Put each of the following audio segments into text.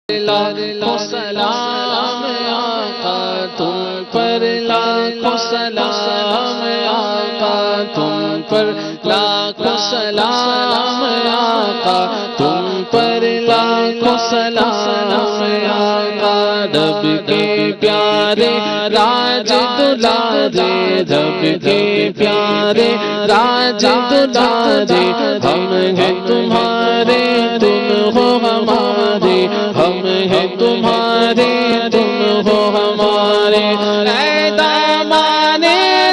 لاکھوں سلام آقا تم پر، لاکھوں سلام آقا تم پر، لاکھوں سلام آقا تم پر، لاکھوں سلام آقا رب کے پیارے راج دلارے، رب کے پیارے راج دلارے، ہم ہیں تمہارے تم ہو ہمارے، ہم ہیں تمہارے تم ہو ہمارے، اے دامان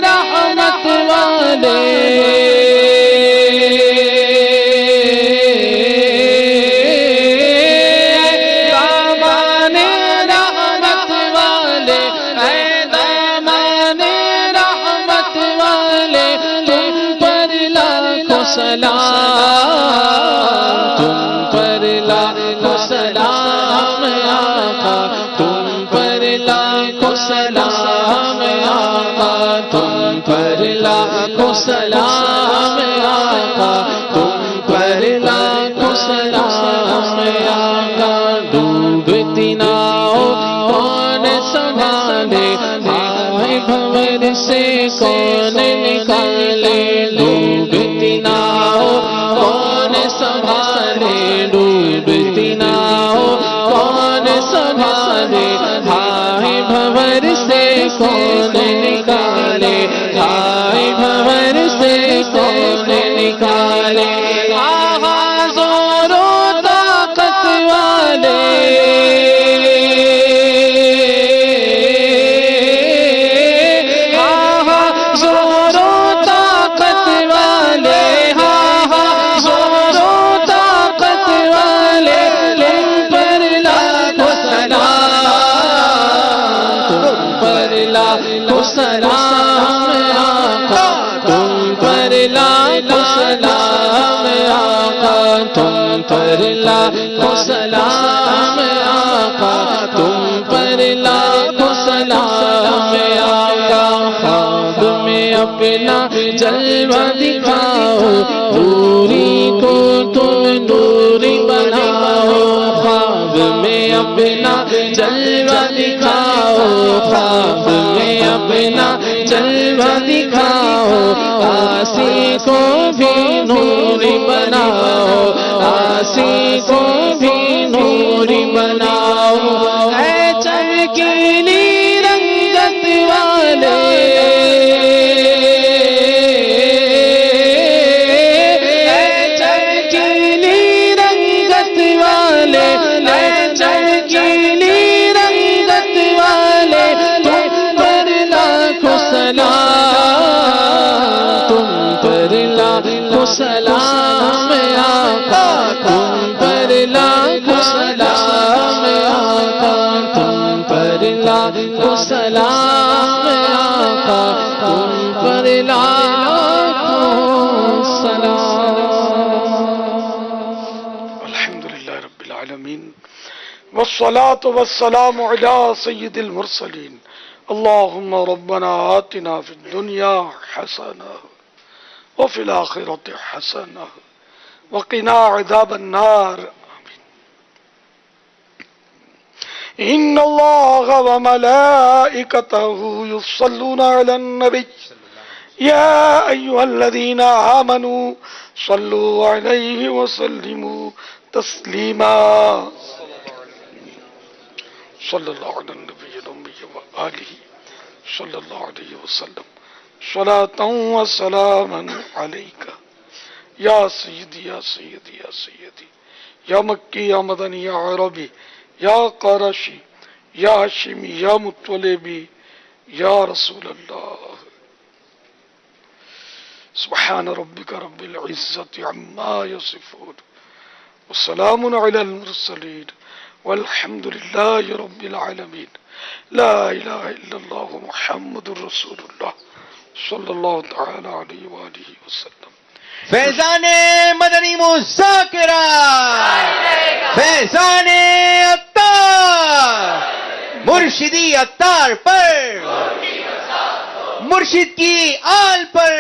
رحمت والے، دامان رحمت والے، اے دامان رحمت والے، تم پر لاکھوں سلام، تم پر لاکھوں سلام آقا تم پر، لاکھوں سلام آقا تم پر، لاکھوں سلام آقا تم پر، لاکھوں سلام آقا ڈوبتی ناؤ کون سنبھالے، ہائے بھنور سے کون نکالے، ڈوبتی ناؤ کون سنبھالے، ڈوبتی ناؤ کون سنبھالے، ہائے بھنور سے کون نکالے، ہائے بھنور سے کون نکالے، آہا زور و طاقت والے، آہا زور و طاقت والے، آہا زور و طاقت والے، تم پر لاکھوں سلام، تم پر لاکھوں سلام آقا تم پر، لاکھوں سلام آقا تم پر، لاکھوں سلام آقا تم پر، لاکھوں سلام آقا خواب میں اپنا جلوہ دکھاؤ، دوری کو تم دوری بناؤ، خواب میں اپنا جلوہ دکھاؤ، خواب میں اپنا جلوہ دکھاؤ، آسی کو بھی نوری بناؤ، آسی کو بھی نوری بناؤ، اے چمکیلی رنگت والے، اے چمکیلی رنگت والے، اے چمکیلی رنگت والے، تم پر لاکھوں سلام، تم پر لاکھوں سلام آقا تم پر، لاکھوں سلام آقا تم پر، لاکھوں سلام آقا تم پر، لاکھوں سلام۔ الحمدللہ رب العالمین والصلاة والسلام على سید المرسلین، اللہم ربنا آتنا فی الدنیا حسنہ وفی الآخرۃ حسنہ وقنا عذاب النار، ان اللہ وملائکتہ یصلون علی النبی یا ایہا الذین آمنوا صلوا علیہ وسلموا تسلیما، صلی اللہ علی النبی الأمی وآلہ صلی اللہ علیہ وسلم، صلاة و سلاما علیکہ یا سیدی یا سیدی یا سیدی، یا مکی یا مدنی یا عربی، یا قرشی یا ہاشمی یا مطلبی، یا رسول اللہ، سبحان ربک رب العزت عما یصفون وسلام علی المرسلین والحمد للہ رب العالمین، لا الہ الا اللہ محمد رسول اللہ صلی اللہ تعالی علیہ وآلہ وسلم۔ فیضان مدنی مذاکرہ، فیضان عطار، مرشدی عطار پر، مرشد کی آل پر۔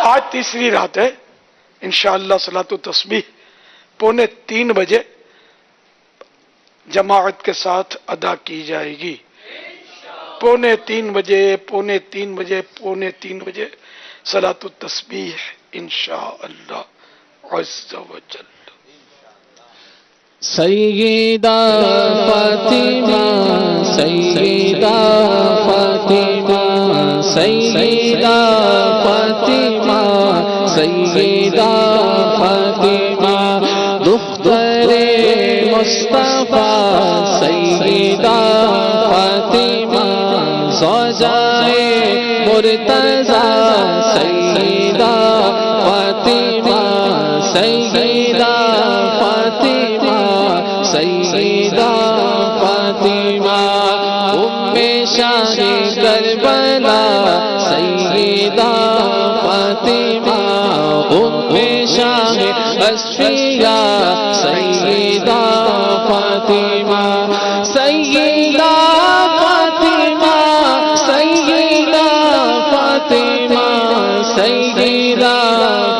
آج تیسری رات ہے، انشاءاللہ صلاۃ و تسبیح 2:45 بجے جماعت کے ساتھ ادا کی جائے گی 2:45 بجے 2:45 بجے صلاۃ التسبیح انشاءاللہ عز و جل. سیدہ فاطمہ سیدہ فاطمہ سیدہ فاطمہ سیدہ فاطمہ دختر مصطفیٰ سیدہ فاطمہ زوجائے مرتضیٰ سیدہ فاطمہ سیدہ فاطمہ سیدہ فاطمہ شاہ کربلا سیدہ فاطمہ شاہ اشفیاء سیدہ فاطمہ سیدہ فاطمہ سیدہ فاطمہ سیدہ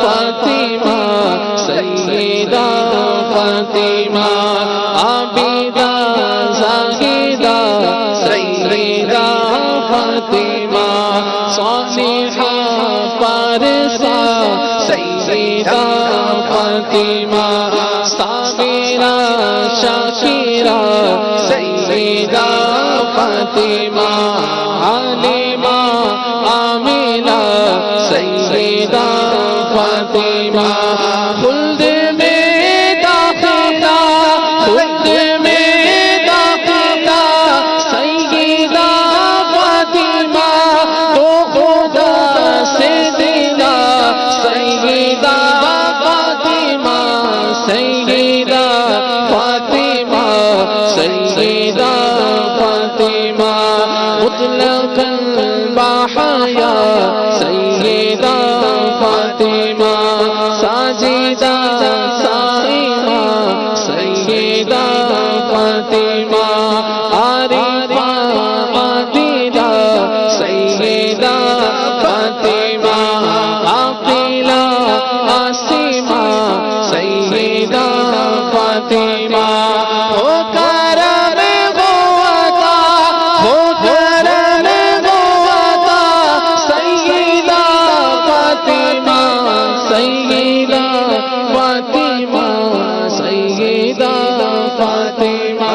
فاطمہ سیدہ فاطمہ عابدہ زاہدہ سیدہ فاطمہ صالحہ فارسہ سیدہ فاطمہ صابرہ شاکرہ سیدہ فاطمہ عالمہ عاملہ سیدہ فاطمہ خلد میں داخلہ خلد میں داخلہ سیدہ فاطمہ تو خدا سے دلا سیدہ فاطمہ سیدہ فاطمہ سیدہ فاطمہ مطلقاً باحیا سیدہ فاطمہ ساجدہ سائمہ سیدہ فاطمہ عارفہ عادلہ سیدہ فاطمہ عاقلہ عاصمہ سیدہ فاطمہ ہو کرم وہ عطا ہو کرم وہ عطا سیدہ فاطمہ سیدہ فاطمہ سیدہ فاطمہ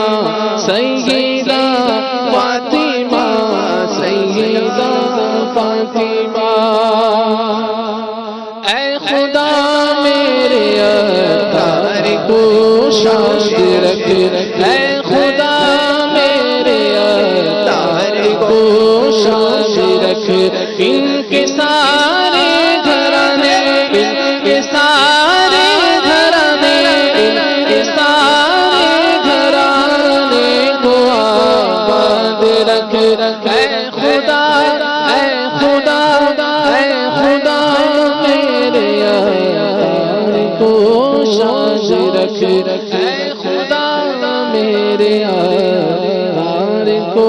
سیدہ فاطمہ سیدہ فاطمہ اے خدا میرے اتار کو شاد رکھ اے خدا میرے اتار کو شاد رکھ ان کے سارے گھرانے ان کے سارے گھرانے ان کے سارے گھرانے کو آباد رکھ اے خدا اے خدا اے خدا میرے یار کو شاد رکھ اے خدا میرے یار کو